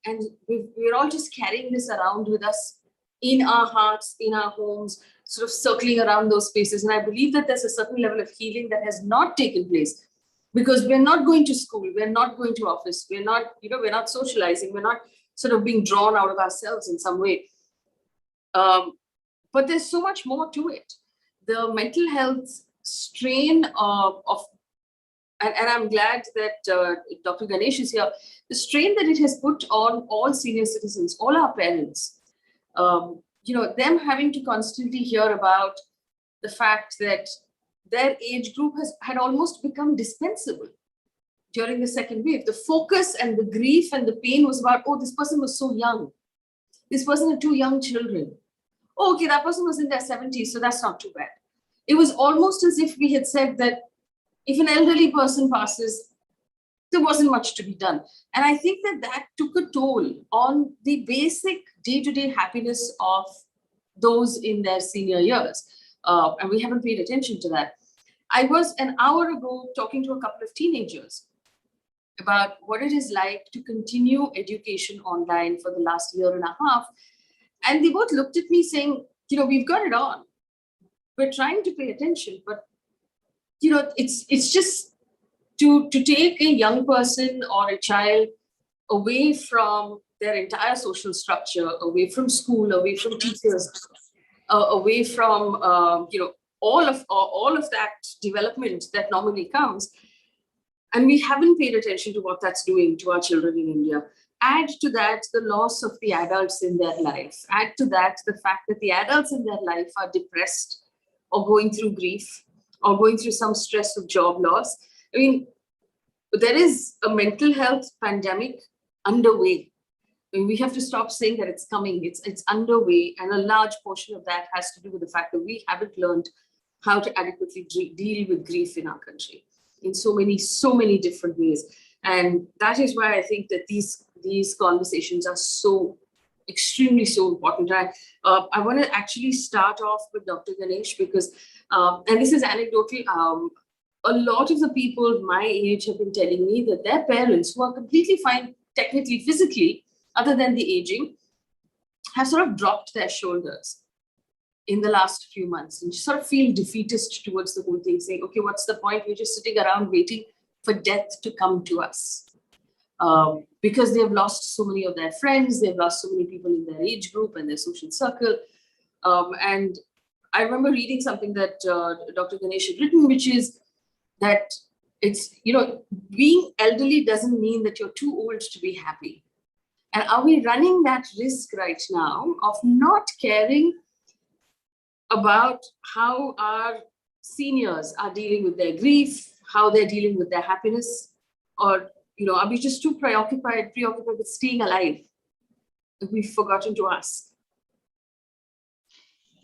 and we're all just carrying this around with us in our hearts, in our homes, sort of circling around those spaces. And I believe that there's a certain level of healing that has not taken place because we're not going to school, we're not going to office, we're not, we're not socializing, we're not sort of being drawn out of ourselves in some way. But there's so much more to it. The mental health strain and I'm glad that Dr. Ganesh is here, the strain that it has put on all senior citizens, all our parents, them having to constantly hear about the fact that their age group had almost become dispensable during the second wave. The focus and the grief and the pain was about, oh, this person was so young. This person had two young children. Oh, okay, that person was in their 70s, so that's not too bad. It was almost as if we had said that if an elderly person passes, there wasn't much to be done. And I think that took a toll on the basic day-to-day happiness of those in their senior years. And we haven't paid attention to that. I was an hour ago talking to a couple of teenagers about what it is like to continue education online for the last year and a half. And they both looked at me saying, we've got it on. We're trying to pay attention, but it's just to take a young person or a child away from their entire social structure, away from school, away from teachers, away from all of that development that normally comes. And we haven't paid attention to what that's doing to our children in India. Add to that the loss of the adults in their life. Add to that the fact that the adults in their life are depressed or going through grief or going through some stress of job loss. I mean, there is a mental health pandemic underway. I mean, we have to stop saying that it's coming. It's underway. And a large portion of that has to do with the fact that we haven't learned how to adequately deal with grief in our country in so many different ways. And that is why I think that these conversations are so extremely so important. I want to actually start off with Dr. Ganesh because, and this is anecdotal, a lot of the people my age have been telling me that their parents, who are completely fine technically, physically, other than the aging, have sort of dropped their shoulders in the last few months and just sort of feel defeatist towards the whole thing, saying, okay, what's the point? We're just sitting around waiting for death to come to us. Because they've lost so many of their friends, they've lost so many people in their age group and their social circle. And I remember reading something that Dr. Ganesh had written, which is that it's, being elderly doesn't mean that you're too old to be happy. And are we running that risk right now of not caring about how our seniors are dealing with their grief, how they're dealing with their happiness, or are we just too preoccupied with staying alive that we've forgotten to ask,